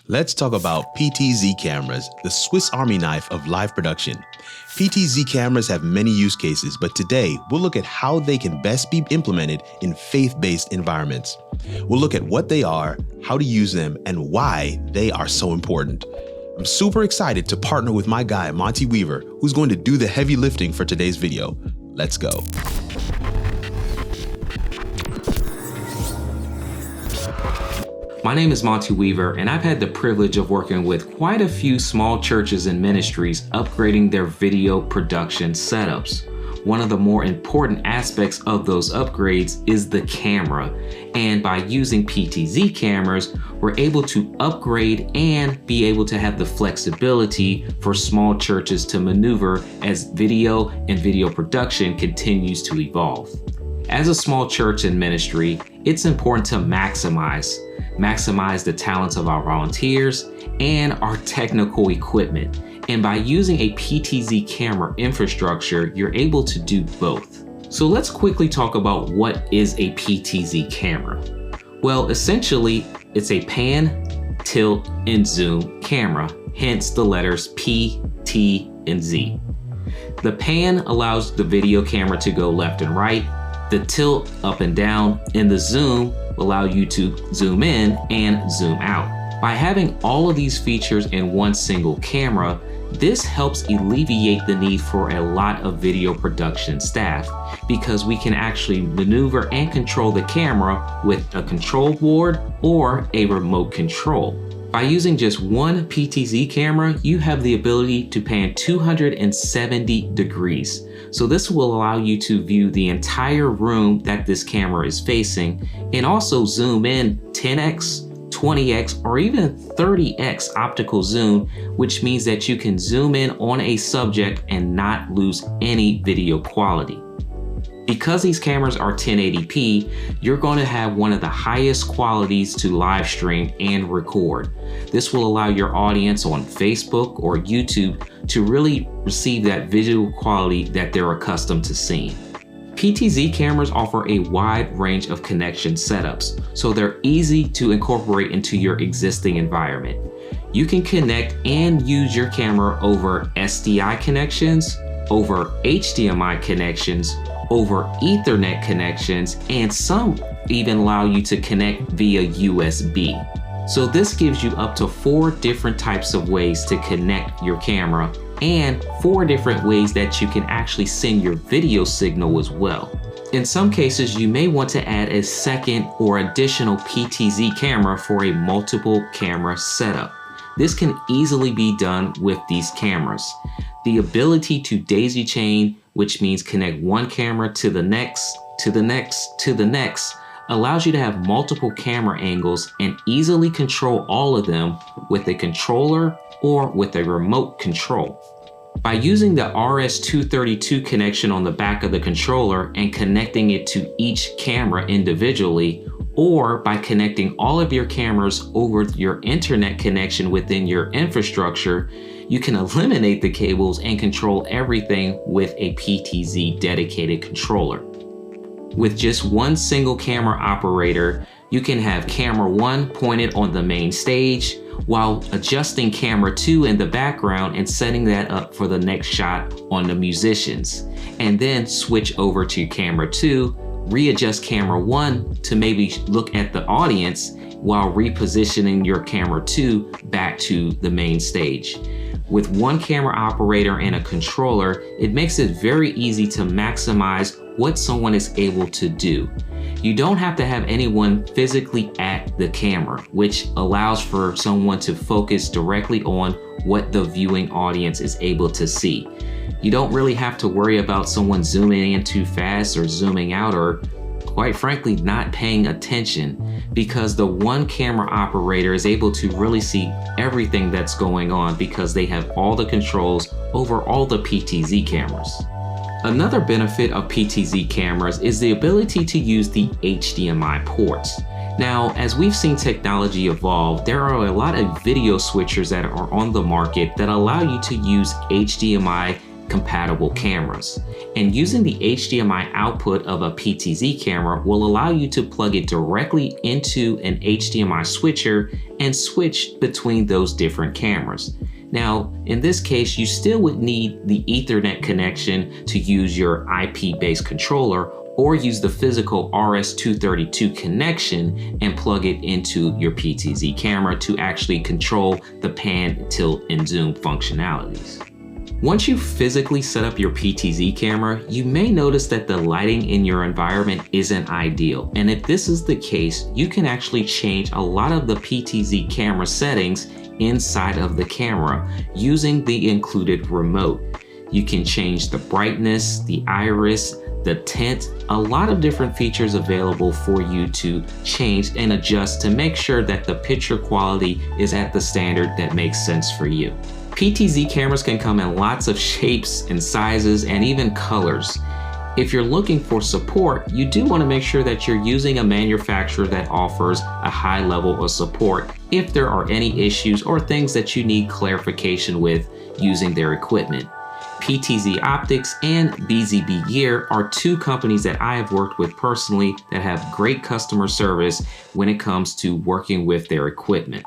Let's talk about PTZ Cameras, the Swiss Army knife of live production. PTZ cameras have many use cases, but today we'll look at how they can best be implemented in faith-based environments. We'll look at what they are, how to use them, and why they are so important. I'm super excited to partner with my guy, Monty Weaver, who's going to do the heavy lifting for today's video. Let's go. My name is Monty Weaver, and I've had the privilege of working with quite a few small churches and ministries upgrading their video production setups. One of the more important aspects of those upgrades is the camera, and by using PTZ cameras, we're able to upgrade and be able to have the flexibility for small churches to maneuver as video and video production continues to evolve. As a small church and ministry, it's important to maximize the talents of our volunteers and our technical equipment. And by using a PTZ camera infrastructure, you're able to do both. So let's quickly talk about what is a PTZ camera. Well, essentially, it's a pan, tilt, and zoom camera, hence the letters P, T, and Z. The pan allows the video camera to go left and right, the tilt up and down, and the zoom will allow you to zoom in and zoom out. By having all of these features in one single camera, this helps alleviate the need for a lot of video production staff because we can actually maneuver and control the camera with a control board or a remote control. By using just one PTZ camera, you have the ability to pan 270 degrees. So this will allow you to view the entire room that this camera is facing and also zoom in 10x, 20x, or even 30x optical zoom, which means that you can zoom in on a subject and not lose any video quality. Because these cameras are 1080p, you're going to have one of the highest qualities to live stream and record. This will allow your audience on Facebook or YouTube to really receive that visual quality that they're accustomed to seeing. PTZ cameras offer a wide range of connection setups, so they're easy to incorporate into your existing environment. You can connect and use your camera over SDI connections, over HDMI connections, over Ethernet connections, and some even allow you to connect via USB. So this gives you up to 4 different types of ways to connect your camera and 4 different ways that you can actually send your video signal as well. In some cases, you may want to add a second or additional PTZ camera for a multiple camera setup. This can easily be done with these cameras. The ability to daisy chain, which means connect one camera to the next, to the next, to the next, allows you to have multiple camera angles and easily control all of them with a controller or with a remote control. By using the RS-232 connection on the back of the controller and connecting it to each camera individually, or by connecting all of your cameras over your internet connection within your infrastructure, you can eliminate the cables and control everything with a PTZ dedicated controller. With just one single camera operator, you can have camera 1 pointed on the main stage while adjusting camera 2 in the background and setting that up for the next shot on the musicians. And then switch over to camera 2, readjust camera 1 to maybe look at the audience while repositioning your camera 2 back to the main stage. With one camera operator and a controller, it makes it very easy to maximize what someone is able to do. You don't have to have anyone physically at the camera, which allows for someone to focus directly on what the viewing audience is able to see. You don't really have to worry about someone zooming in too fast or zooming out, or quite frankly, not paying attention, because the one camera operator is able to really see everything that's going on because they have all the controls over all the PTZ cameras. Another benefit of PTZ cameras is the ability to use the HDMI ports. Now, as we've seen technology evolve, there are a lot of video switchers that are on the market that allow you to use HDMI compatible cameras. And using the HDMI output of a PTZ camera will allow you to plug it directly into an HDMI switcher and switch between those different cameras. Now, in this case, you still would need the Ethernet connection to use your IP-based controller, or use the physical RS-232 connection and plug it into your PTZ camera to actually control the pan, tilt, and zoom functionalities. Once you physically set up your PTZ camera, you may notice that the lighting in your environment isn't ideal. And if this is the case, you can actually change a lot of the PTZ camera settings inside of the camera using the included remote. You can change the brightness, the iris, the tint, a lot of different features available for you to change and adjust to make sure that the picture quality is at the standard that makes sense for you. PTZ cameras can come in lots of shapes and sizes and even colors. If you're looking for support, you do want to make sure that you're using a manufacturer that offers a high level of support if there are any issues or things that you need clarification with using their equipment. PTZ Optics and BZB Gear are two companies that I have worked with personally that have great customer service when it comes to working with their equipment.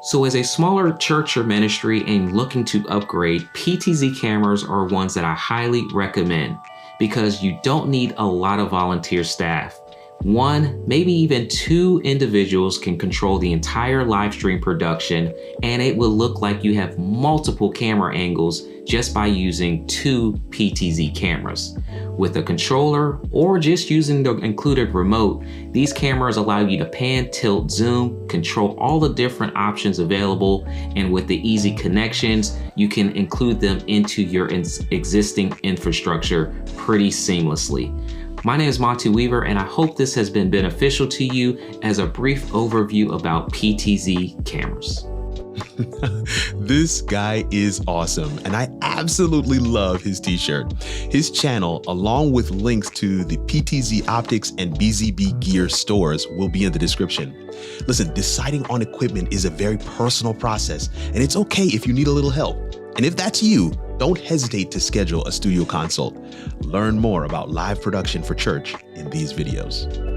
So as a smaller church or ministry and looking to upgrade, PTZ cameras are ones that I highly recommend because you don't need a lot of volunteer staff. One, maybe even two individuals can control the entire live stream production, and it will look like you have multiple camera angles just by using two PTZ cameras. With a controller or just using the included remote, these cameras allow you to pan, tilt, zoom, control all the different options available, and with the easy connections, you can include them into your existing infrastructure pretty seamlessly. My name is Monty Weaver, and I hope this has been beneficial to you as a brief overview about PTZ cameras. This guy is awesome, and I absolutely love his t-shirt. His channel, along with links to the PTZ Optics and BZB Gear stores, will be in the description. Listen, deciding on equipment is a very personal process, and it's okay if you need a little help. And if that's you, don't hesitate to schedule a studio consult. Learn more about live production for church in these videos.